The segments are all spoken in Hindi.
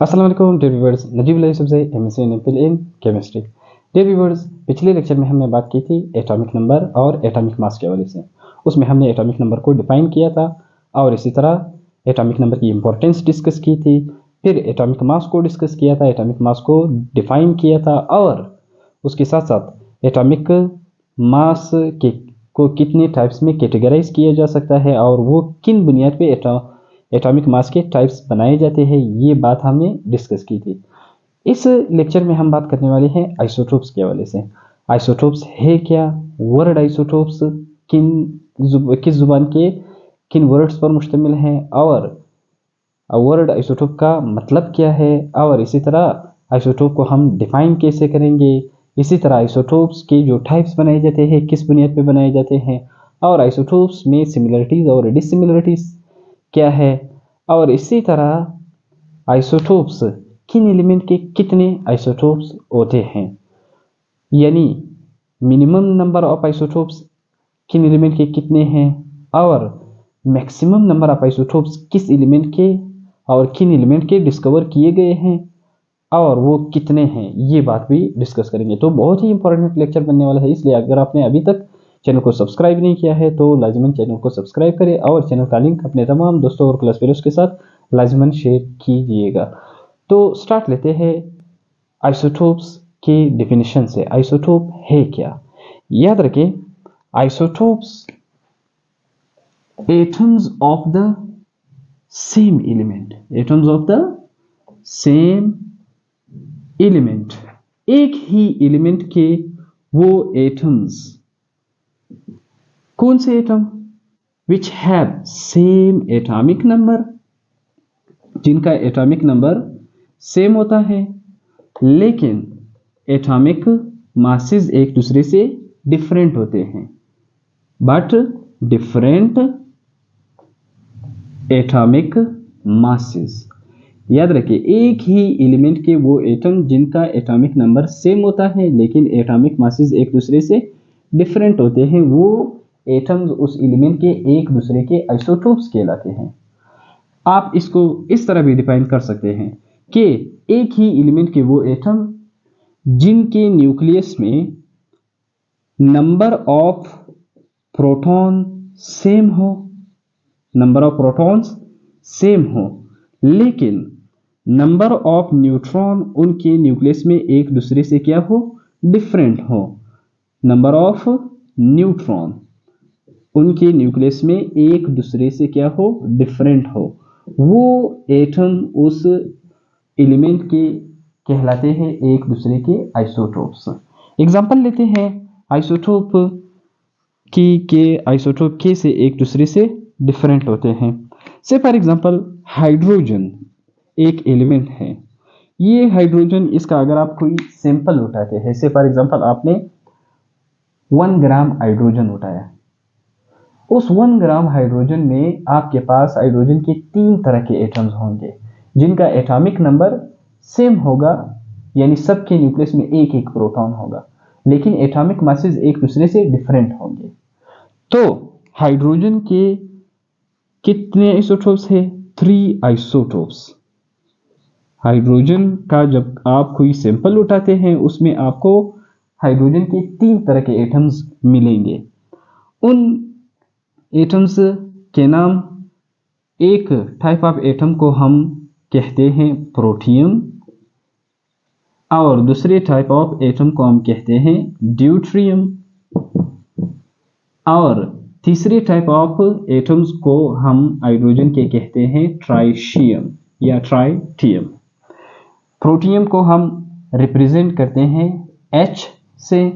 अस्सलाम वालेकुम डियर व्यूअर्स, नजीब यूसुफ से MSc in chemistry. Dear viewers, पिछले लेक्चर में हमने बात की थी एटॉमिक नंबर और एटॉमिक मास के हवाले से। उसमें हमने एटॉमिक नंबर को डिफाइन किया था और इसी तरह एटॉमिक नंबर की इंपॉर्टेंस डिस्कस की थी। फिर एटॉमिक मास को डिस्कस किया था, एटॉमिक मास को डिफाइन किया था और उसके साथ साथ एटॉमिक मास के को कितने टाइप्स में कैटेगराइज किया जा सकता है और वो किन बुनियाद पे एटॉमिक मास के टाइप्स बनाए जाते हैं, ये बात हमने डिस्कस की थी। इस लेक्चर में हम बात करने वाले हैं आइसोटोप्स के हवाले से। आइसोटोप्स है क्या, वर्ड आइसोटोप्स किस जुबान के किन वर्ड्स पर मुश्तमिल हैं और वर्ड आइसोटोप का मतलब क्या है, और इसी तरह आइसोटोप को हम डिफाइन कैसे करेंगे। इसी तरह आइसोटोप्स के जो टाइप्स बनाए जाते हैं किस बुनियाद पे बनाए जाते हैं, और आइसोटोप्स में सिमिलरिटीज और डिसिमिलरिटीज क्या है, और इसी तरह आइसोटोप्स किन एलिमेंट के कितने आइसोटोप्स होते हैं, यानी मिनिमम नंबर ऑफ आइसोटोप्स किन एलिमेंट के कितने हैं और मैक्सिमम नंबर ऑफ आइसोटोप्स किस एलिमेंट के और किन एलिमेंट के डिस्कवर किए गए हैं और वो कितने हैं, ये बात भी डिस्कस करेंगे। तो बहुत ही इंपॉर्टेंट लेक्चर बनने वाला है, इसलिए अगर आपने अभी तक चैनल को सब्सक्राइब नहीं किया है तो लाजिमन चैनल को सब्सक्राइब करें और चैनल का लिंक अपने तमाम दोस्तों और क्लास फेलोज के साथ लाजिमन शेयर कीजिएगा। तो स्टार्ट लेते हैं आइसोटोप्स के डिफिनेशन से। आइसोटोप है क्या, याद रखें isotopes atoms of the same element, atoms of the same element, एक ही एलिमेंट के वो एटम्स, कौन से atom, which have same atomic number, जिनका एटॉमिक नंबर सेम होता है लेकिन एटॉमिक मासेस एक दूसरे से डिफरेंट होते हैं, बट डिफरेंट एटॉमिक मासेस। याद रखिए एक ही एलिमेंट के वो एटम जिनका एटॉमिक नंबर सेम होता है लेकिन एटॉमिक मासेस एक दूसरे से डिफरेंट होते हैं, वो एटम्स उस एलिमेंट के एक दूसरे के आइसोटोप्स कहलाते हैं। आप इसको इस तरह भी डिफाइन कर सकते हैं कि एक ही एलिमेंट के वो एटम जिनके न्यूक्लियस में नंबर ऑफ प्रोटॉन सेम हो, नंबर ऑफ प्रोटॉन्स सेम हो लेकिन नंबर ऑफ न्यूट्रॉन उनके न्यूक्लियस में एक दूसरे से क्या हो, डिफरेंट हो। नंबर ऑफ न्यूट्रॉन उनके न्यूक्लियस में एक दूसरे से क्या हो, डिफरेंट हो, वो एटम उस एलिमेंट के कहलाते हैं एक दूसरे के आइसोटोप्स। एग्जांपल लेते हैं आइसोटोप की के आइसोटोप के से एक दूसरे से डिफरेंट होते हैं। से फॉर एग्जांपल हाइड्रोजन एक एलिमेंट है, ये हाइड्रोजन इसका अगर आप कोई सैंपल उठाते हैं, से फॉर एग्जांपल आपने 1 ग्राम हाइड्रोजन उठाया, उस 1 ग्राम हाइड्रोजन में आपके पास हाइड्रोजन के 3 तरह के एटम्स होंगे जिनका एटॉमिक नंबर सेम होगा, यानी सबके न्यूक्लियस में एक एक प्रोटॉन होगा लेकिन एटॉमिक मासेस एक दूसरे से डिफरेंट होंगे। तो हाइड्रोजन के कितने आइसोटोप्स है, 3 आइसोटोप्स। हाइड्रोजन का जब आप कोई सैंपल उठाते हैं उसमें आपको हाइड्रोजन के 3 तरह के एटम्स मिलेंगे। उन एटम्स के नाम, एक टाइप ऑफ एटम को हम कहते हैं प्रोटियम और दूसरे टाइप ऑफ एटम को हम कहते हैं ड्यूट्रियम और तीसरे टाइप ऑफ एटम्स को हम हाइड्रोजन के कहते हैं ट्राइशियम या ट्राइटियम। प्रोटियम को हम रिप्रेजेंट करते हैं H से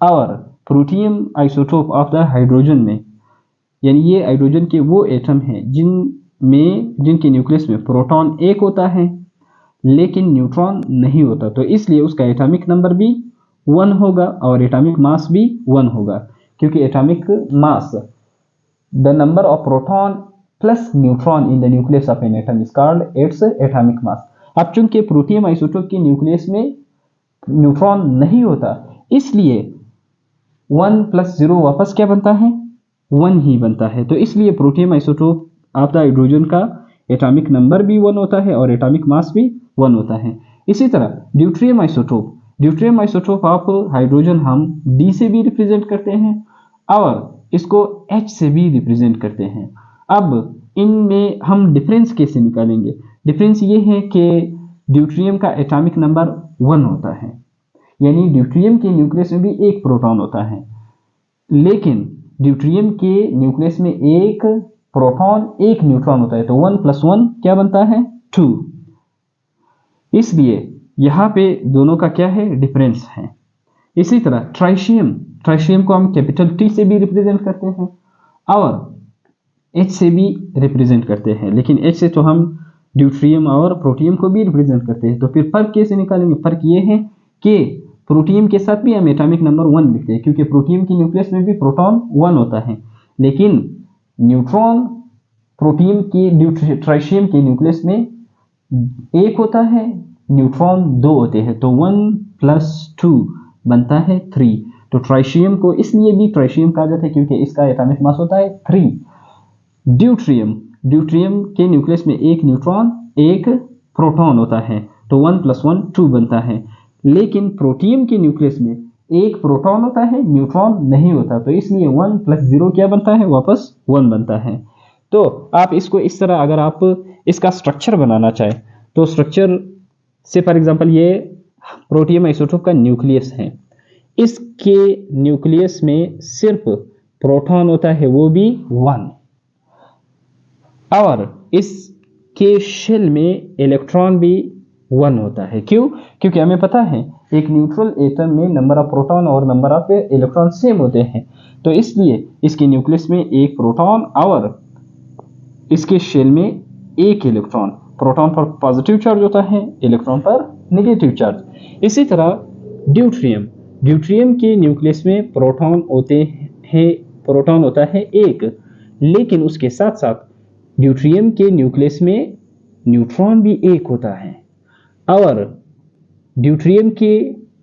और protium isotope of the hydrogen में, यानी ये हाइड्रोजन के वो एटम हैं जिनके न्यूक्लियस में प्रोटॉन एक होता है लेकिन न्यूट्रॉन नहीं होता, तो इसलिए उसका एटॉमिक नंबर भी 1 होगा और एटॉमिक मास भी 1 होगा, क्योंकि atomic mass the number of proton plus neutron in the nucleus of an atom is called its atomic mass. अब चूंकि प्रोटियम आइसोटोप के न्यूक्लियस में न्यूट्रॉन नहीं होता इसलिए 1 + 0 वापस क्या बनता है, 1 ही बनता है, तो इसलिए protium isotope of the hydrogen का एटॉमिक नंबर भी 1 होता है और एटॉमिक मास भी 1 होता है। इसी तरह ड्यूट्रियम आइसोटोप ऑफ हाइड्रोजन हम D से भी रिप्रेजेंट करते हैं और इसको H से भी रिप्रेजेंट करते हैं। अब इनमें हम डिफरेंस कैसे निकालेंगे? डिफरेंस ये है कि ड्यूट्रियम का एटॉमिक नंबर 1 होता है, यानी ड्यूट्रियम के न्यूक्लियस में भी एक प्रोटॉन होता है, लेकिन ड्यूट्रियम के न्यूक्लियस में एक प्रोटॉन एक न्यूट्रॉन होता है, तो 1 + 1 क्या बनता है? 2। इसलिए यहाँ पे दोनों का क्या है? डिफरेंस है। इसी तरह ट्राइशियम को हम कैपिटल T से भी रिप्रेजेंट करते हैं और H से भी रिप्रेजेंट करते हैं, लेकिन H से तो हम ड्यूट्रियम और प्रोटियम को भी रिप्रेजेंट करते हैं। तो फिर फर्क कैसे निकालेंगे? फर्क ये है कि प्रोटियम के साथ भी हम एटॉमिक नंबर 1 लिखते हैं, क्योंकि प्रोटियम के न्यूक्लियस में भी प्रोटॉन 1 होता है, लेकिन न्यूट्रॉन प्रोटियम के ट्राइशियम के न्यूक्लियस में एक होता है, न्यूट्रॉन 2 होते हैं, तो 1 + 2 बनता है 3। तो ट्राइशियम को इसलिए भी ट्राइशियम कहा जाता है क्योंकि इसका एटॉमिक मास होता है 3। ड्यूट्रियम के न्यूक्लियस में एक न्यूट्रॉन एक प्रोटॉन होता है, तो 1 + 1 2 बनता है, लेकिन प्रोटियम के न्यूक्लियस में एक प्रोटॉन होता है, न्यूट्रॉन नहीं होता, तो इसलिए 1 + 0 क्या बनता है? वापस 1 बनता है। तो आप इसको इस तरह, अगर आप इसका स्ट्रक्चर बनाना चाहें तो स्ट्रक्चर से फॉर एग्जांपल ये प्रोटियम आइसोटोप का न्यूक्लियस है, इसके न्यूक्लियस में सिर्फ प्रोटॉन होता है, वो भी 1, और इसके शेल में इलेक्ट्रॉन भी 1 होता है। क्यों? क्योंकि हमें पता है एक न्यूट्रल एटम में नंबर ऑफ प्रोटॉन और नंबर ऑफ इलेक्ट्रॉन सेम होते हैं, तो इसलिए इसके न्यूक्लियस में एक प्रोटॉन और इसके शेल में एक इलेक्ट्रॉन। प्रोटॉन पर पॉजिटिव चार्ज होता है, इलेक्ट्रॉन पर नेगेटिव चार्ज। इसी तरह ड्यूट्रियम के न्यूक्लियस में प्रोटॉन होता है एक, लेकिन उसके साथ साथ ड्यूट्रियम के न्यूक्लियस में न्यूट्रॉन भी एक होता है, और ड्यूट्रियम के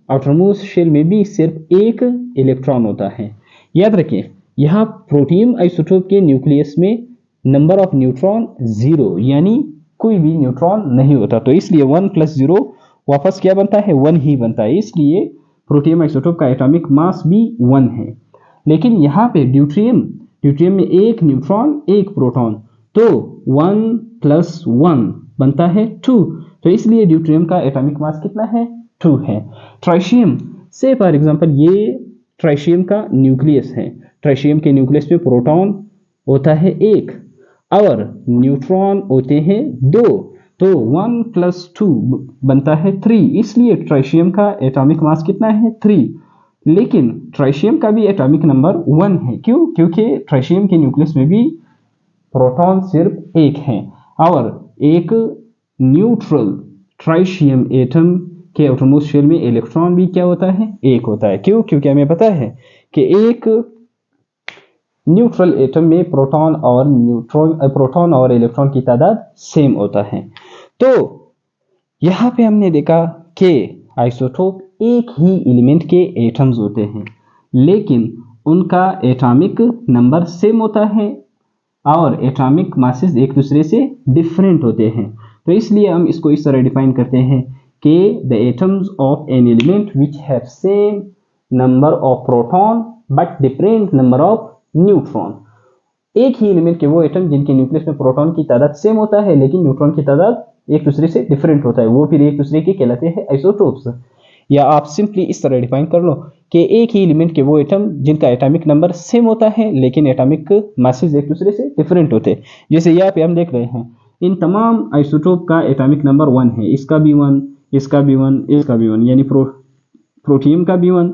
आउटरमोस्ट शेल में भी सिर्फ एक इलेक्ट्रॉन होता है। याद रखें, यहाँ प्रोटियम आइसोटोप के न्यूक्लियस में नंबर ऑफ न्यूट्रॉन 0, यानी कोई भी न्यूट्रॉन नहीं होता, तो इसलिए 1 + 0 वापस क्या बनता है? 1 ही बनता है। इसलिए प्रोटियम आइसोटोप का एटॉमिक मास भी 1 है। लेकिन यहाँ पे ड्यूट्रियम में एक न्यूट्रॉन एक प्रोटॉन, तो 1 + 1 बनता है 2, तो इसलिए ड्यूट्रियम का एटॉमिक मास कितना है? 2 है। ट्राइशियम से फॉर एग्जांपल ये ट्राइशियम का न्यूक्लियस है, ट्राइशियम के न्यूक्लियस में प्रोटॉन होता है एक और न्यूट्रॉन होते हैं 2, तो 1 + 2 बनता है 3, इसलिए ट्राइशियम का एटॉमिक मास कितना है? 3। लेकिन ट्राइशियम का भी एटॉमिक नंबर 1 है। क्यों? क्योंकि ट्राइशियम के न्यूक्लियस में भी प्रोटॉन सिर्फ एक है, और एक न्यूट्रल ट्राइशियम एटम के आउटरमोस्ट शेल में इलेक्ट्रॉन भी क्या होता है? एक होता है। क्यों? क्योंकि हमें पता है कि एक न्यूट्रल एटम में प्रोटॉन और इलेक्ट्रॉन की तादाद सेम होता है। तो यहाँ पे हमने देखा कि आइसोटोप एक ही एलिमेंट के एटम्स होते हैं, लेकिन उनका एटॉमिक नंबर सेम होता है और एटॉमिक मासेस एक दूसरे से डिफरेंट होते हैं। तो इसलिए हम इसको इस तरह डिफाइन करते हैं कि the atoms of an element which have same number of proton but different number of neutron. एक ही एलिमेंट के वो एटम जिनके न्यूक्लियस में प्रोटॉन की तादाद सेम होता है, लेकिन न्यूट्रॉन की तादाद एक दूसरे से डिफरेंट होता है, वो फिर एक दूसरे के कहलाते हैं आइसोटोप्स। या आप सिंपली इस तरह डिफाइन कर लो कि एक ही एलिमेंट के वो एटम जिनका एटॉमिक नंबर सेम होता है, लेकिन एटॉमिक मासेस एक दूसरे से डिफरेंट होते हैं। जैसे यहाँ पे हम देख रहे हैं, इन तमाम आइसोटोप का एटॉमिक नंबर 1 है, इसका भी 1, इसका भी 1, इसका भी 1, यानी प्रोटियम का भी 1,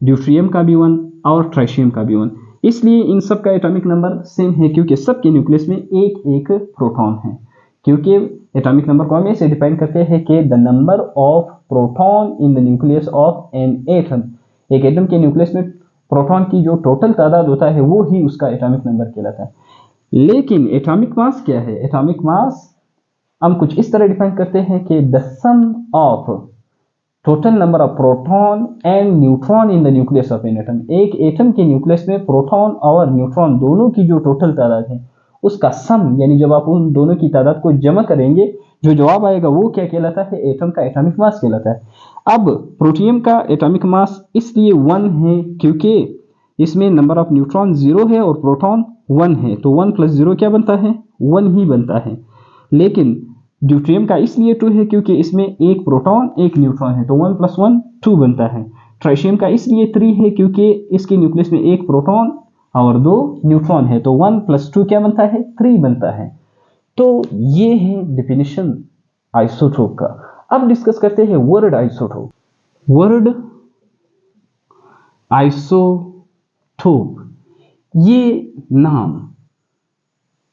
ड्यूट्रियम का भी 1 और ट्राइशियम का भी 1। इसलिए इन सब का एटॉमिक नंबर सेम है, क्योंकि सबके न्यूक्लियस में एक एक प्रोटॉन है। क्योंकि एटॉमिक नंबर को हम ऐसे डिफाइन करते हैं कि the number of proton in the nucleus of an atom, एक एटम के न्यूक्लियस में प्रोटॉन की जो टोटल तादाद होता है वो ही उसका एटॉमिक नंबर कहलाता है। लेकिन एटॉमिक मास क्या है? एटॉमिक मास हम कुछ इस तरह डिफाइन करते हैं कि the sum of total number of proton and neutron in the nucleus of an atom. एक एटम के न्यूक्लियस में प्रोटॉन और न्यूट्रॉन दोनों की जो टोटल तादाद है उसका सम, यानी जब आप उन दोनों की तादाद को जमा करेंगे जो जवाब आएगा वो क्या कहलाता है? एटम का एटॉमिक मास कहलाता है। अब प्रोटियम का एटॉमिक मास इसलिए 1 है क्योंकि इसमें नंबर ऑफ न्यूट्रॉन 0 है और प्रोटॉन 1 है, तो 1 + 0 क्या बनता है? 1 ही बनता है। लेकिन ड्यूटेरियम का इसलिए 2 है क्योंकि इसमें एक प्रोटॉन एक न्यूट्रॉन है, तो 1 + 1 2 बनता है। ट्राइशियम का इसलिए 3 है क्योंकि इसके न्यूक्लियस में एक प्रोटॉन और 2 न्यूट्रॉन है, तो 1 + 2 क्या बनता है? 3 बनता है। तो ये है डेफिनेशन आइसोटोप का। अब डिस्कस करते हैं वर्ड आइसोटोप। वर्ड आइसोटोप, ये नाम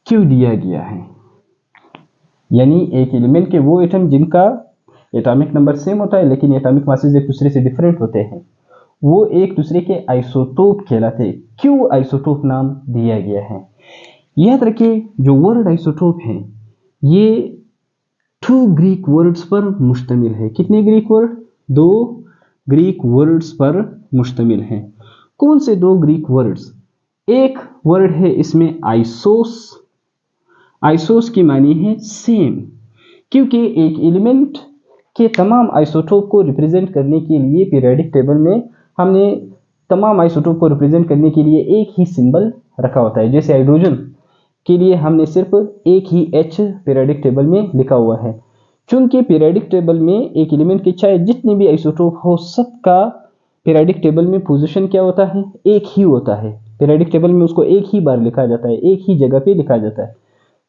क्यों दिया गया है? यानी एक एलिमेंट के वो एटम जिनका एटॉमिक नंबर सेम होता है लेकिन एटॉमिक मासेस एक दूसरे से डिफरेंट होते हैं, वो एक दूसरे के आइसोटोप कहलाते हैं। क्यों आइसोटोप नाम दिया गया है? याद रखिए, जो वर्ड आइसोटोप है ये 2 ग्रीक वर्ड्स पर मुश्तमिल है। कितने ग्रीक वर्ड? 2 ग्रीक वर्ड्स पर मुश्तमिल है। कौन से 2 ग्रीक वर्ड्स? एक वर्ड है इसमें आइसोस। आइसोस की मानी है सेम, क्योंकि एक एलिमेंट के तमाम आइसोटोप को रिप्रेजेंट करने के लिए पीरियोडिक टेबल में हमने तमाम आइसोटोप को रिप्रेजेंट करने के लिए एक ही सिंबल रखा होता है। जैसे हाइड्रोजन के लिए हमने सिर्फ एक ही H पीरियोडिक टेबल में लिखा हुआ है। चूंकि पीरियोडिक टेबल में एक एलिमेंट के चाहे जितने भी आइसोटोप हो, सबका पीरियोडिक टेबल में पोजीशन क्या होता है? एक ही होता है। पीरियोडिक टेबल में उसको एक ही बार लिखा जाता है, एक ही जगह पे लिखा जाता है।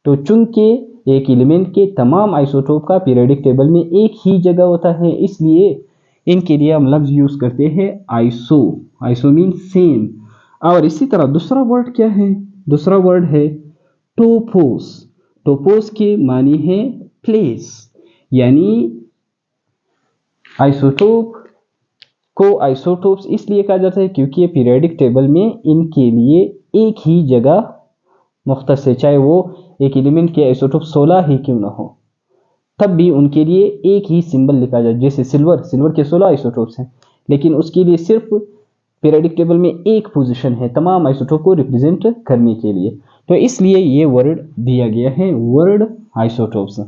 तो चूंकि एक एलिमेंट के तमाम आइसोटोप का पीरियोडिक टेबल में एक ही जगह होता है, इसलिए इनके लिए हम लफ्ज यूज करते हैं आइसो। Iso mean same. और इसी तरह दूसरा वर्ड क्या है? दूसरा वर्ड है टोपोस। टोपोस की मानी है प्लेस, यानी आइसोटोप को आइसोटोप्स इसलिए कहा जाता है क्योंकि ये पीरियोडिक टेबल में इनके लिए एक ही जगह मुख्तस है। चाहे वो एक एलिमेंट के आइसोटोप 16 ही क्यों ना हो, तब भी उनके लिए एक ही सिंबल लिखा जाए। जैसे सिल्वर के 16 आइसोटोप्स हैं, लेकिन उसके लिए सिर्फ पीरियोडिक टेबल में एक पोजीशन है तमाम आइसोटोप को रिप्रेजेंट करने के लिए, तो इसलिए ये वर्ड दिया गया है, वर्ड आइसोटोप्स।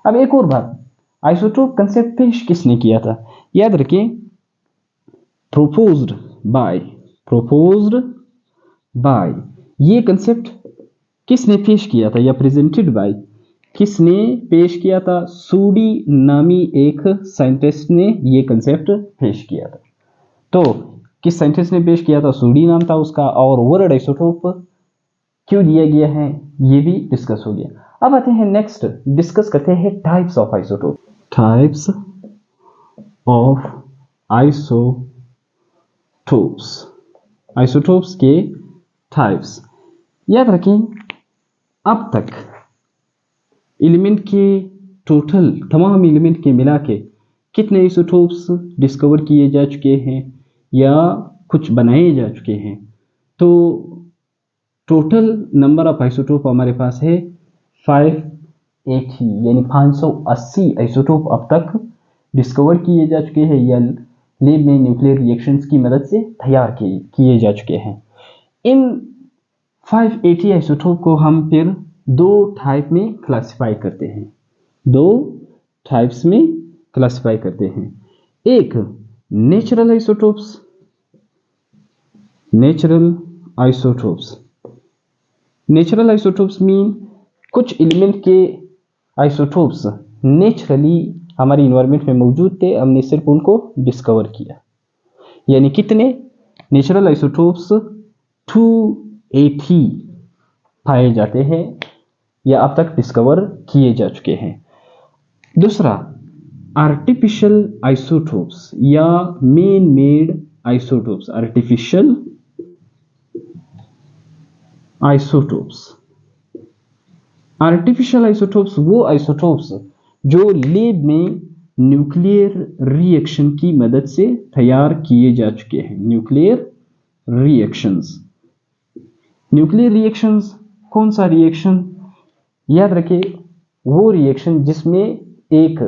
अब एक और बात, आइसोटोप कंसेप्ट पेश किसने किया था? याद रखें, प्रोपोज्ड बाय ये कंसेप्ट किसने पेश किया था, या प्रेजेंटेड बाय किसने पेश किया था? सूडी नामी एक साइंटिस्ट ने ये कंसेप्ट पेश किया था। तो किस साइंटिस्ट ने पेश किया था? सूडी नाम था उसका। और वर्ड आइसोटोप क्यों दिया गया है ये भी डिस्कस हो गया। अब आते हैं नेक्स्ट, डिस्कस करते हैं types of isotope. Types of isotopes, isotopes के टाइप्स। याद रखें, अब तक एलिमेंट के टोटल तमाम एलिमेंट के मिला के कितने आइसोटोप्स डिस्कवर किए जा चुके हैं या कुछ बनाए जा चुके हैं? तो टोटल नंबर ऑफ आइसोटोप हमारे पास है 580, यानी 580 आइसोटोप अब तक डिस्कवर किए जा चुके हैं या लैब में न्यूक्लियर रिएक्शंस की मदद से तैयार किए जा चुके हैं। इन 580 आइसोटोप को हम फिर 2 टाइप में क्लासिफाई करते हैं, 2 टाइप्स में क्लासिफाई करते हैं। एक natural isotopes, natural isotopes mean कुछ एलिमेंट के आइसोटोप्स नेचुरली हमारी इन्वायरमेंट में मौजूद थे, हमने सिर्फ उनको डिस्कवर किया। यानी कितने नेचुरल आइसोटोप्स? 280 पाए जाते हैं या अब तक डिस्कवर किए जा चुके हैं। दूसरा आर्टिफिशियल आइसोटोप्स या man made isotopes. Artificial isotopes वो आइसोटोप्स जो लैब में न्यूक्लियर रिएक्शन की मदद से तैयार किए जा चुके हैं। न्यूक्लियर रिएक्शंस कौन सा रिएक्शन? याद रखें, वो रिएक्शन जिसमें एक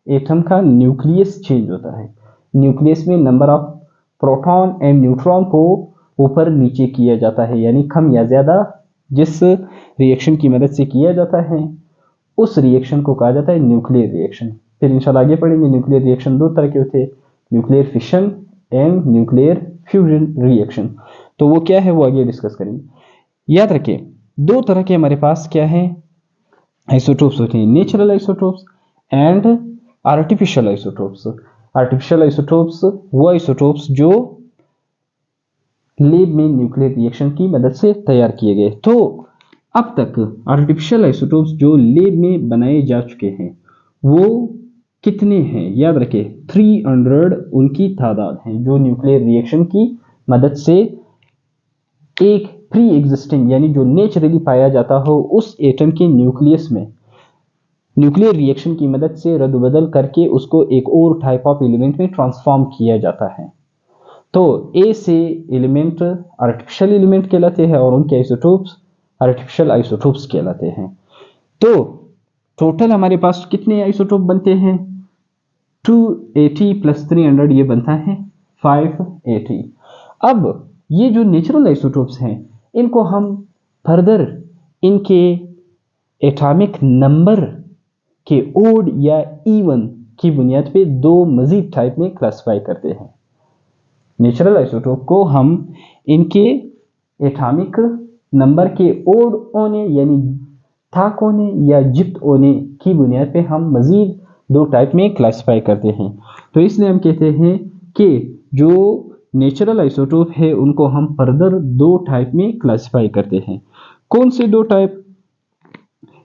एटम का न्यूक्लियस चेंज होता है। न्यूक्लियस में number of proton and neutron को ऊपर नीचे किया जाता है, यानी कम या ज्यादा जिस रिएक्शन की मदद से किया जाता है उस रिएक्शन को कहा जाता है न्यूक्लियर रिएक्शन। फिर इंशाल्लाह आगे पढ़ेंगे न्यूक्लियर रिएक्शन दो तरह के होते हैं, nuclear fission and nuclear fusion reaction. तो वो क्या है वो आगे डिस्कस करेंगे। याद रखें दो तरह के हमारे पास क्या है आइसोटोप्स होते हैं, natural isotopes and artificial isotopes. Artificial isotopes वो आइसोटोप्स जो लैब में न्यूक्लियर रिएक्शन की मदद से तैयार किए गए। तो अब तक आर्टिफिशियल आइसोटोप्स जो लैब में बनाए जा चुके हैं वो कितने हैं? याद रखें 300 उनकी तादाद है जो न्यूक्लियर रिएक्शन की मदद से एक प्री एग्जिस्टिंग यानी जो नेचुरली पाया जाता हो उस एटम के न्यूक्लियस में न्यूक्लियर रिएक्शन की मदद से रद्द-बदल करके उसको एक और टाइप ऑफ एलिमेंट में ट्रांसफॉर्म किया जाता है। तो ए से एलिमेंट आर्टिफिशियल एलिमेंट कहलाते हैं और उनके आइसोटोप्स आर्टिफिशियल आइसोटोप्स कहलाते हैं। तो टोटल हमारे पास कितने आइसोटोप बनते हैं? 280 प्लस 300 ये बनता है 580। अब ये जो नेचुरल आइसोटोप्स हैं इनको हम फर्दर इनके एटॉमिक नंबर के ओड या इवन की बुनियाद पे दो मजीद टाइप में क्लासिफाई करते हैं। नेचुरल आइसोटोप को हम इनके एटॉमिक नंबर के ओड होने यानी थाक होने या जिप्त होने की बुनियाद पे हम मजीद दो टाइप में क्लासिफाई करते हैं। तो इसलिए हम कहते हैं कि जो नेचुरल आइसोटोप है उनको हम फर्दर दो टाइप में क्लासिफाई करते हैं। कौन से दो टाइप?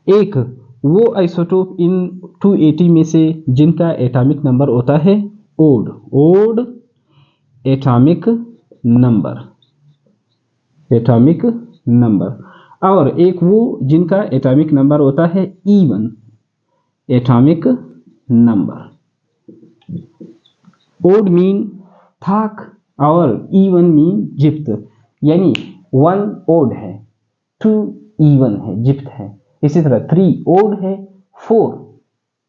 एक वो आइसोटोप इन 280 में से जिनका एटॉमिक नंबर होता है ओड एटॉमिक नंबर, और एक वो जिनका एटॉमिक नंबर होता है even atomic number. Odd mean थाक और इवन मीन जिप्त, यानी 1 ओड है 2 इवन है जिप्त है। इसी तरह 3 ओड है 4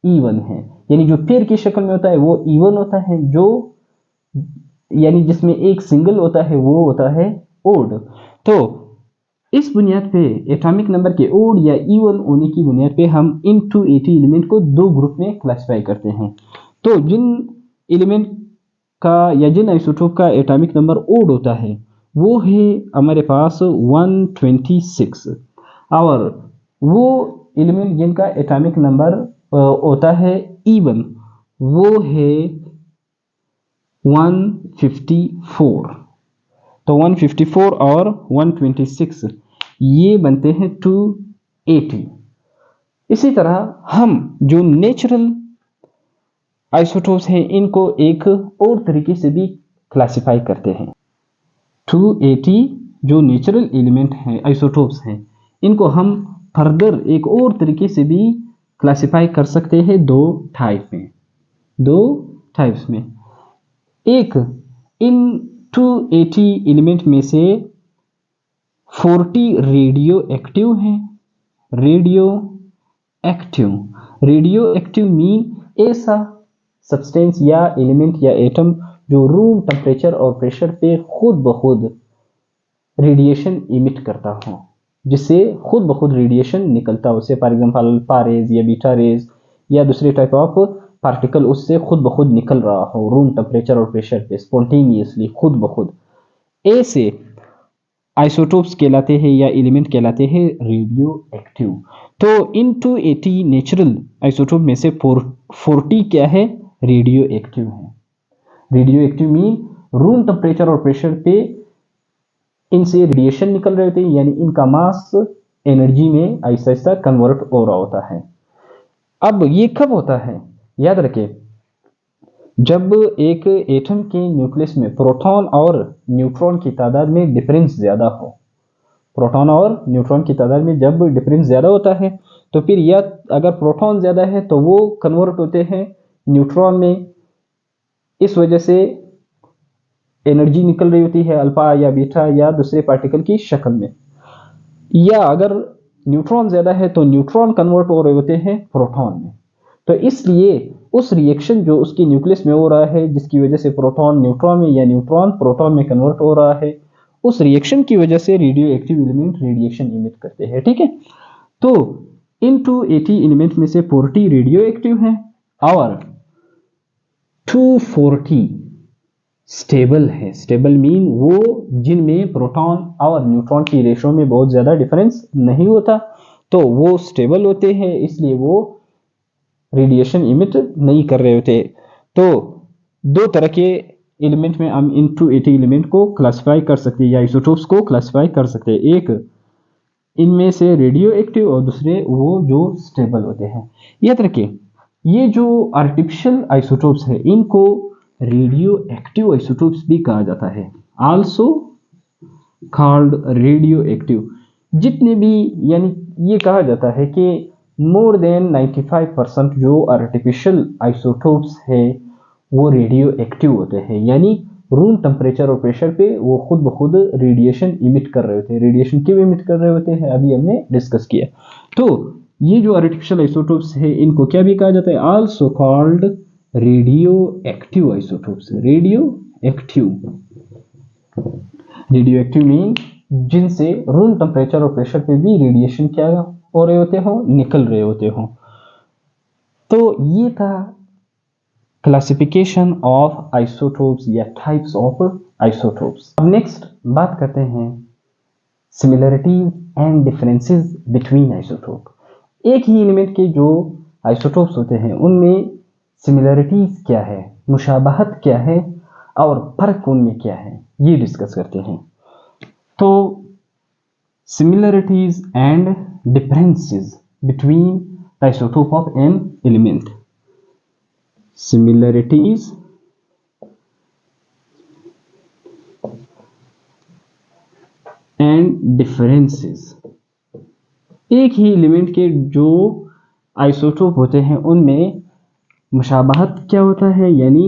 इवन है, यानी जो पेयर की शक्ल में होता है वो इवन होता है, जो यानी जिसमें एक सिंगल होता है वो होता है ओड। तो इस बुनियाद पे एटॉमिक नंबर के ओड या इवन होने की बुनियाद पे हम इन 280 एलिमेंट को दो ग्रुप में क्लासिफाई करते हैं। तो जिन एलिमेंट का या जिन आइसोटोप का एटॉमिक नंबर ओड होता है वो है हमारे पास 126, और वो एलिमेंट जिनका एटॉमिक नंबर होता है इवन वो है 154। तो 154 और 126 ये बनते हैं 280। इसी तरह हम जो नेचुरल आइसोटोप्स हैं इनको एक और तरीके से भी क्लासिफाई करते हैं। 280 जो नेचुरल एलिमेंट हैं आइसोटोप्स हैं इनको हम फर्दर एक और तरीके से भी क्लासिफाई कर सकते हैं दो टाइप्स में। एक, इन 280 एलिमेंट में से 40 रेडियो एक्टिव मीन ऐसा सब्सटेंस या एलिमेंट या एटम जो रूम टेम्परेचर और प्रेशर पे खुद ब खुद रेडिएशन इमिट करता हो, जिससे खुद ब खुद रेडिएशन निकलता हो, उसे फॉर एग्जांपल अल्फा रेज या बीटा रेज या दूसरे टाइप ऑफ पार्टिकल उससे खुद ब खुद निकल रहा हो रूम टेम्परेचर और प्रेशर पे स्पॉन्टेनियसली खुद ब खुद, ऐसे आइसोटोप्स कहलाते हैं या एलिमेंट कहलाते हैं रेडियो एक्टिव। तो इन 280 नेचुरल आइसोटोप में से 40 क्या है? रेडियो एक्टिव है। Radio active mean room temperature और प्रेशर पे इनसे रेडिएशन निकल रहे होते हैं, यानी इनका मास एनर्जी में आहिस्ता आहिस्ता कन्वर्ट हो रहा होता है। अब ये कब होता है? याद रखें जब एक एटम के न्यूक्लियस में प्रोटॉन और न्यूट्रॉन की तादाद में डिफरेंस ज्यादा हो, प्रोटॉन और न्यूट्रॉन की तादाद में जब डिफरेंस ज्यादा होता है तो फिर या अगर प्रोटॉन ज्यादा है तो वो कन्वर्ट होते हैं न्यूट्रॉन में, इस वजह से एनर्जी निकल रही होती है अल्फा या बीटा या दूसरे पार्टिकल की शक्ल में, या अगर न्यूट्रॉन ज्यादा है तो न्यूट्रॉन कन्वर्ट हो रहे होते हैं प्रोटॉन में। तो इसलिए उस रिएक्शन जो उसके न्यूक्लियस में हो रहा है जिसकी वजह से प्रोटॉन न्यूट्रॉन में या न्यूट्रॉन प्रोटॉन में कन्वर्ट हो रहा है, उस रिएक्शन की वजह से radio active element radiation emit करते हैं। ठीक है, तो इन 280 एलिमेंट में से 40 रेडियो एक्टिव हैं और 240 स्टेबल है। स्टेबल मीन वो जिनमें प्रोटॉन और न्यूट्रॉन की रेशो में बहुत ज्यादा डिफरेंस नहीं होता, तो वो स्टेबल होते हैं, इसलिए वो रेडिएशन इमिट नहीं कर रहे होते। तो दो तरह के एलिमेंट में हम इन 280 एलिमेंट को क्लासिफाई कर सकते हैं या आइसोटोप्स को क्लासिफाई कर सकते हैं। एक इनमें से रेडियो एक्टिव और दूसरे वो जो स्टेबल होते हैं। याद रखिए, ये जो आर्टिफिशियल आइसोटोप्स है इनको रेडियो एक्टिव आइसोटोप्स भी कहा जाता है, आल्सो कॉल्ड रेडियो एक्टिव। जितने भी, यानी ये कहा जाता है कि मोर देन 95% जो आर्टिफिशियल आइसोटोप्स है वो रेडियो एक्टिव होते हैं, यानी रूम टेम्परेचर और प्रेशर पे वो खुद ब खुद रेडिएशन इमिट कर रहे होते हैं। रेडिएशन क्यों इमिट कर रहे होते हैं अभी हमने डिस्कस किया। तो ये जो आर्टिफिशियल आइसोटोप्स है इनको क्या भी कहा जाता है, also called radio active isotopes. Radio active mean जिनसे रूम टेम्परेचर और प्रेशर पे भी रेडिएशन क्या हो रहे होते हो, निकल रहे होते हो। तो ये था क्लासिफिकेशन ऑफ आइसोटोप्स या टाइप्स ऑफ आइसोटोप्स। अब नेक्स्ट बात करते हैं similarities and differences between isotope. एक ही एलिमेंट के जो आइसोटोप्स होते हैं उनमें सिमिलरिटीज क्या है, मुशाबहत क्या है और फर्क उनमें क्या है, ये डिस्कस करते हैं। तो similarities and differences between isotope of an element. similarities and differences। एक ही एलिमेंट के जो आइसोटोप होते हैं उनमें मुशाबहत क्या होता है, यानी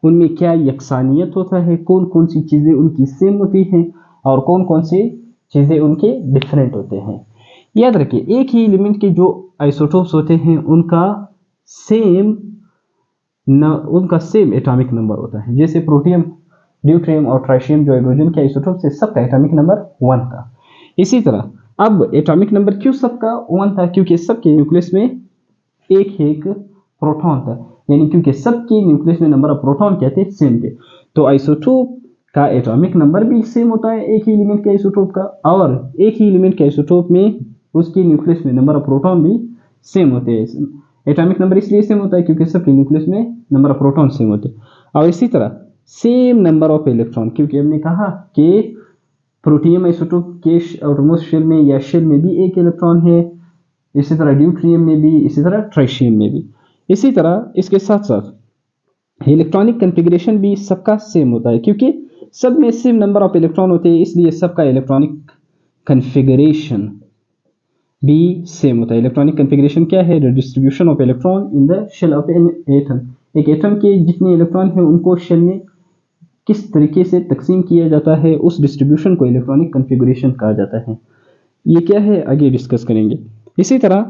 उनमें क्या यकसानियत होता है, कौन कौन सी चीज़ें उनकी सेम होती हैं और कौन कौन सी चीज़ें उनके डिफरेंट होते हैं। याद रखिए, एक ही एलिमेंट के जो आइसोटोप्स होते हैं उनका सेम एटॉमिक नंबर होता है। जैसे प्रोटियम, ड्यूट्रियम और ट्राइशियम जो हाइड्रोजन के आइसोटोप्स है सबका एटॉमिक नंबर 1 था। इसी तरह अब एटॉमिक नंबर क्यों सबका 1 था, क्योंकि सबके न्यूक्लियस में एक प्रोटॉन था, यानी क्योंकि सबके न्यूक्लियस में नंबर ऑफ प्रोटॉन क्या थे, सेम थे। तो आइसोटोप का एटॉमिक नंबर भी सेम होता है एक ही एलिमेंट के आइसोटोप का, और एक ही एलिमेंट के आइसोटोप में उसके न्यूक्लियस में नंबर ऑफ प्रोटॉन भी सेम होते हैं। एटॉमिक नंबर इसलिए सेम होता है क्योंकि सबके न्यूक्लियस में नंबर ऑफ प्रोटॉन सेम होते हैं। और इसी तरह सेम नंबर ऑफ इलेक्ट्रॉन, क्योंकि हमने कहा कि प्रोटियम आइसोटोप के आउटरमोस्ट शेल में या शेल में भी एक इलेक्ट्रॉन है, इसी तरह ड्यूट्रियम में भी, इसी तरह ट्राइशियम में भी। इसी तरह इसके साथ साथ इलेक्ट्रॉनिक कॉन्फ़िगरेशन भी सबका सेम होता है, क्योंकि सब में सेम नंबर ऑफ इलेक्ट्रॉन होते हैं, इसलिए सबका इलेक्ट्रॉनिक कॉन्फ़िगरेशन भी सेम होता है। इलेक्ट्रॉनिक कॉन्फ़िगरेशन क्या है, the distribution of electron in the shell of an atom. एक एटम के जितने इलेक्ट्रॉन हैं उनको शेल में किस तरीके से तकसीम किया जाता है, उस डिस्ट्रीब्यूशन को इलेक्ट्रॉनिक कॉन्फ़िगरेशन कहा जाता है। ये क्या है आगे डिस्कस करेंगे। इसी तरह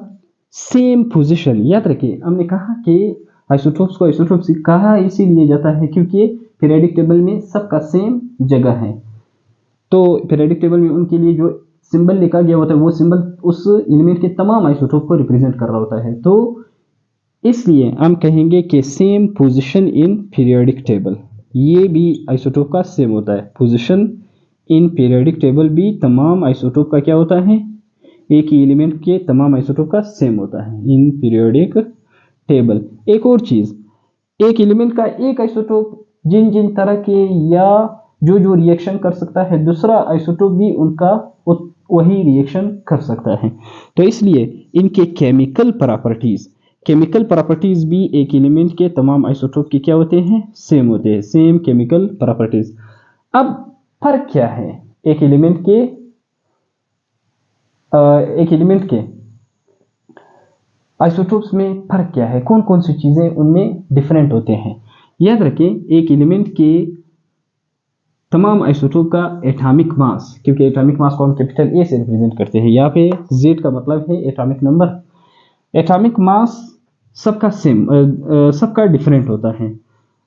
सेम पोजीशन, याद रखिए हमने कहा कि आइसोटोप्स को आइसोटोप्स कहा इसीलिए जाता है क्योंकि पीरियोडिक टेबल में सबका सेम जगह है। तो पीरियोडिक टेबल में उनके लिए जो सिंबल लिखा गया होता है वो सिंबल उस एलिमेंट के तमाम आइसोटोप को रिप्रेजेंट कर रहा होता है। तो इसलिए हम कहेंगे कि same position in periodic table, ये भी आइसोटोप का सेम होता है। पोजीशन इन पीरियोडिक टेबल भी तमाम आइसोटोप का क्या होता है, एक ही एलिमेंट के तमाम आइसोटोप का सेम होता है इन पीरियोडिक टेबल। एक और चीज, एक एलिमेंट का एक आइसोटोप जिन जिन तरह के या जो जो रिएक्शन कर सकता है दूसरा आइसोटोप भी उनका वही रिएक्शन कर सकता है। तो इसलिए इनके केमिकल प्रॉपर्टीज भी एक एलिमेंट के तमाम आइसोटोप के क्या होते हैं, सेम होते हैं, सेम केमिकल प्रॉपर्टीज। अब फर्क क्या है एक एलिमेंट के आइसोटोप्स में फर्क क्या है, कौन कौन सी चीजें उनमें डिफरेंट होते हैं। याद रखें, एक एलिमेंट के तमाम आइसोटोप का एटॉमिक मास, क्योंकि एटॉमिक मास को हम कैपिटल ए से रिप्रेजेंट करते हैं, यहाँ पे जेड का मतलब है एटॉमिक नंबर। एटॉमिक मास सबका सेम सबका डिफरेंट होता है।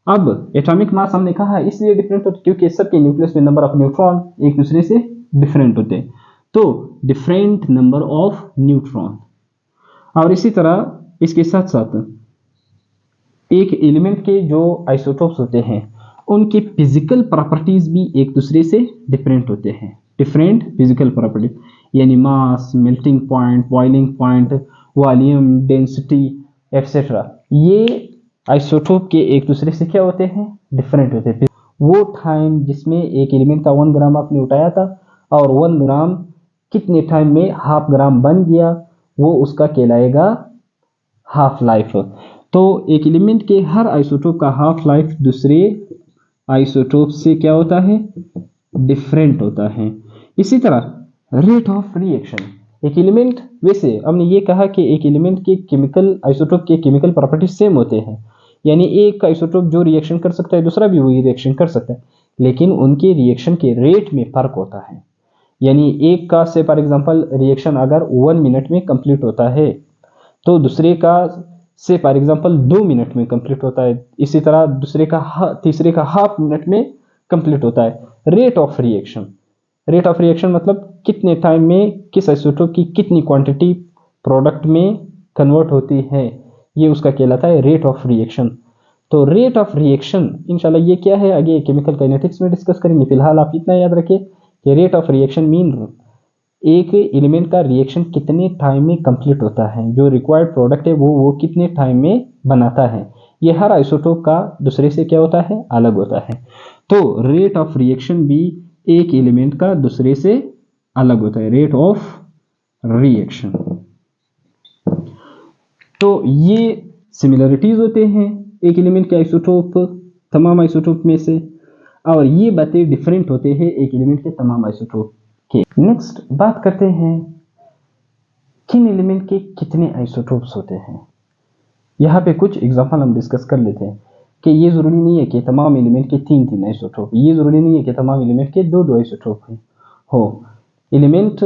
अब एटॉमिक मास हमने कहा इसलिए डिफरेंट होते क्योंकि सबके न्यूक्लियस में नंबर ऑफ न्यूट्रॉन एक दूसरे से डिफरेंट होते हैं, तो डिफरेंट नंबर ऑफ न्यूट्रॉन। और इसी तरह इसके साथ साथ एक एलिमेंट के जो आइसोटोप्स होते हैं उनके फिजिकल प्रॉपर्टीज भी एक दूसरे से डिफरेंट होते हैं, डिफरेंट फिजिकल प्रॉपर्टीज, यानी mass, melting point, boiling point, volume, density etcetera, ये आइसोटोप के एक दूसरे से क्या होते हैं, डिफरेंट होते हैं। वो टाइम जिसमें एक एलिमेंट का 1 ग्राम आपने उठाया था और 1 ग्राम कितने टाइम में हाफ ग्राम बन गया, वो उसका कहलाएगा हाफ लाइफ। तो एक एलिमेंट के हर आइसोटोप का हाफ लाइफ दूसरे आइसोटोप से क्या होता है, डिफरेंट होता है। इसी तरह रेट ऑफ रिएक्शन, एक एलिमेंट, वैसे हमने ये कहा कि एक एलिमेंट के केमिकल आइसोटोप के केमिकल प्रॉपर्टीज सेम होते हैं, यानी एक आइसोटोप जो रिएक्शन कर सकता है दूसरा भी वही रिएक्शन कर सकता है, लेकिन उनके रिएक्शन के रेट में फर्क होता है। यानी एक का से फॉर एग्जांपल रिएक्शन अगर 1 मिनट में कंप्लीट होता है तो दूसरे का से फॉर एग्जांपल 2 मिनट में कंप्लीट होता है, इसी तरह दूसरे का तीसरे का हाफ मिनट में कंप्लीट होता है। Rate of reaction, rate of reaction मतलब कितने टाइम में किस आइसोटोप की कितनी क्वांटिटी प्रोडक्ट में कन्वर्ट होती है, ये उसका कहलाता है रेट ऑफ रिएक्शन। तो रेट ऑफ रिएक्शन इंशाल्लाह ये क्या है आगे केमिकल काइनेटिक्स में डिस्कस करेंगे, फिलहाल आप इतना याद रखिए कि रेट ऑफ रिएक्शन मीन एक एलिमेंट का रिएक्शन कितने टाइम में कंप्लीट होता है, जो रिक्वायर्ड प्रोडक्ट है वो कितने टाइम में बनाता है। ये हर आइसोटोप का दूसरे से क्या होता है, अलग होता है। तो रेट ऑफ रिएक्शन भी एक एलिमेंट का दूसरे से अलग होता है, रेट ऑफ रिएक्शन। तो ये सिमिलरिटीज होते हैं एक एलिमेंट के आइसोटोप तमाम आइसोटोप में से, और ये बातें डिफरेंट होते हैं एक एलिमेंट के तमाम आइसोटोप के। नेक्स्ट बात करते हैं किन एलिमेंट के कितने आइसोटोप्स होते हैं। यहाँ पे कुछ एग्जांपल हम डिस्कस कर लेते हैं कि ये जरूरी नहीं है कि तमाम एलिमेंट के 3-3 आइसोटोप, ये जरूरी नहीं है कि तमाम एलिमेंट के 2-2 आइसोटोप हो। एलिमेंट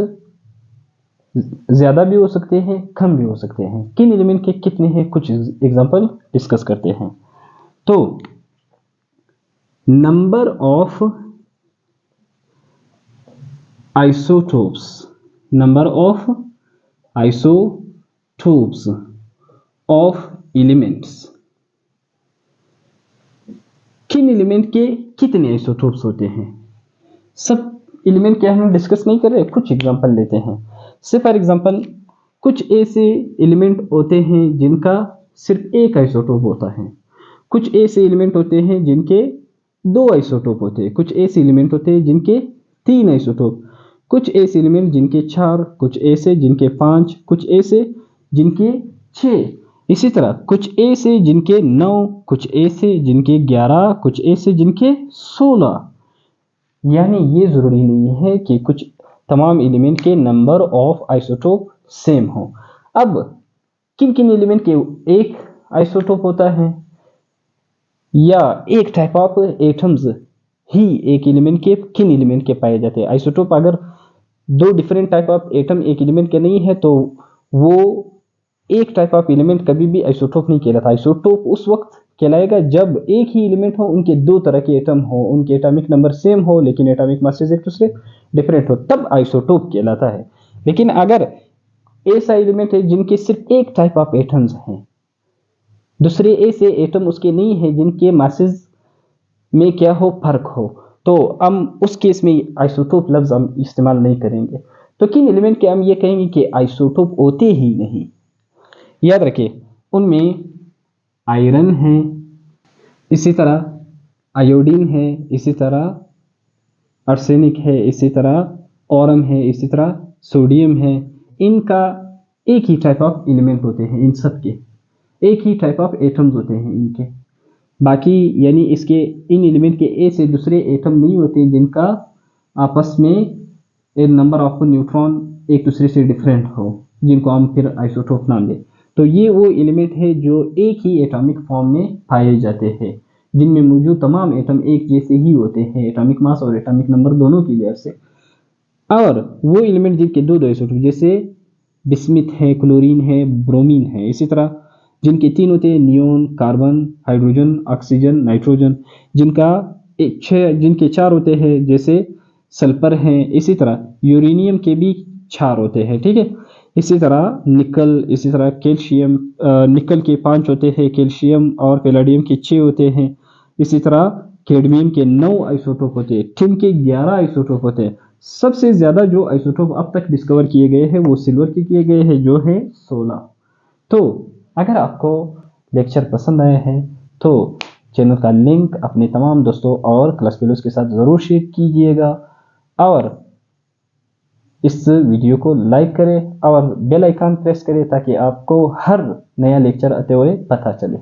ज्यादा भी हो सकते हैं, कम भी हो सकते हैं। किन एलिमेंट के कितने हैं, कुछ एग्जांपल डिस्कस करते हैं। तो number of isotopes, number of isotopes of elements, किन एलिमेंट के कितने आइसोटोप्स होते हैं। सब एलिमेंट के हम डिस्कस नहीं कर रहे, कुछ एग्जांपल लेते हैं। से फॉर एग्जांपल कुछ ऐसे एलिमेंट होते हैं जिनका सिर्फ एक आइसोटोप होता है, कुछ ऐसे एलिमेंट होते हैं जिनके 2 आइसोटोप होते हैं, कुछ ऐसे एलिमेंट होते हैं जिनके 3 आइसोटोप, कुछ ऐसे एलिमेंट जिनके 4, कुछ ऐसे जिनके 5, कुछ ऐसे जिनके 6, इसी तरह कुछ ऐसे जिनके 9, कुछ ऐसे जिनके 11, कुछ ऐसे जिनके 16। यानी ये जरूरी नहीं है कि कुछ तमाम एलिमेंट के नंबर ऑफ आइसोटोप सेम हो। अब किन किन एलिमेंट के एक आइसोटोप होता है या एक टाइप ऑफ एटम्स ही एक एलिमेंट के किन एलिमेंट के पाए जाते हैं। आइसोटोप अगर 2 डिफरेंट टाइप ऑफ एटम एक एलिमेंट के नहीं है तो वो एक टाइप ऑफ एलिमेंट कभी भी आइसोटोप नहीं कहलाता। आइसोटोप उस वक्त कहलाएगा जब एक ही एलिमेंट हो, उनके 2 तरह के एटम हो, उनके एटॉमिक नंबर सेम हो लेकिन एटॉमिक मासेस एक दूसरे डिफरेंट हो, तब आइसोटोप कहलाता है। लेकिन अगर ऐसा एलिमेंट है जिनके सिर्फ एक टाइप ऑफ एटम्स हैं, दूसरे ऐसे एटम उसके नहीं है जिनके मासेस में क्या हो, फर्क हो, तो हम उस केस में आइसोटोप लफ्ज हम इस्तेमाल नहीं करेंगे। तो किन एलिमेंट के हम ये कहेंगे कि आइसोटोप होते ही नहीं। याद रखिए उनमें आयरन है, इसी तरह आयोडीन है, इसी तरह आर्सेनिक है, इसी तरह ओरम है, इसी तरह सोडियम है। इनका एक ही टाइप ऑफ एलिमेंट होते हैं, इन सब के एक ही टाइप ऑफ एटम्स होते हैं इनके। बाकी यानी इसके इन एलिमेंट के ए से दूसरे एटम नहीं होते जिनका आपस में एक नंबर ऑफ न्यूट्रॉन एक दूसरे से डिफरेंट हो, जिनको हम फिर आइसोटोप नाम दें। तो ये वो एलिमेंट है जो एक ही एटॉमिक फॉर्म में पाए जाते हैं, जिनमें मौजूद तमाम एटम एक जैसे ही होते हैं, एटॉमिक मास और एटॉमिक नंबर दोनों की लिहाज से। और वो एलिमेंट जिनके 2 आइसोटोप, जैसे बिस्मिथ है, क्लोरीन है, ब्रोमीन है, इसी तरह जिनके 3 होते हैं, neon, carbon, hydrogen, oxygen, nitrogen. जिनके 4 होते हैं, जैसे सल्फर हैं। इसी तरह यूरेनियम के भी 4 होते हैं, ठीक है। इसी तरह निकल, इसी तरह कैल्शियम, निकल के 5 होते हैं, कैल्शियम और पैलेडियम के 6 होते हैं। इसी तरह कैडमियम के 9 आइसोटोप होते हैं, टिन के 11 आइसोटोप होते हैं। सबसे ज्यादा जो आइसोटोप अब तक डिस्कवर किए गए हैं वो सिल्वर के किए गए हैं, जो है 16। तो अगर आपको लेक्चर पसंद आए हैं तो चैनल का लिंक अपने तमाम दोस्तों और क्लास फेलोज के साथ ज़रूर शेयर कीजिएगा, और इस वीडियो को लाइक करें और बेल आइकन प्रेस करें ताकि आपको हर नया लेक्चर आते हुए पता चले।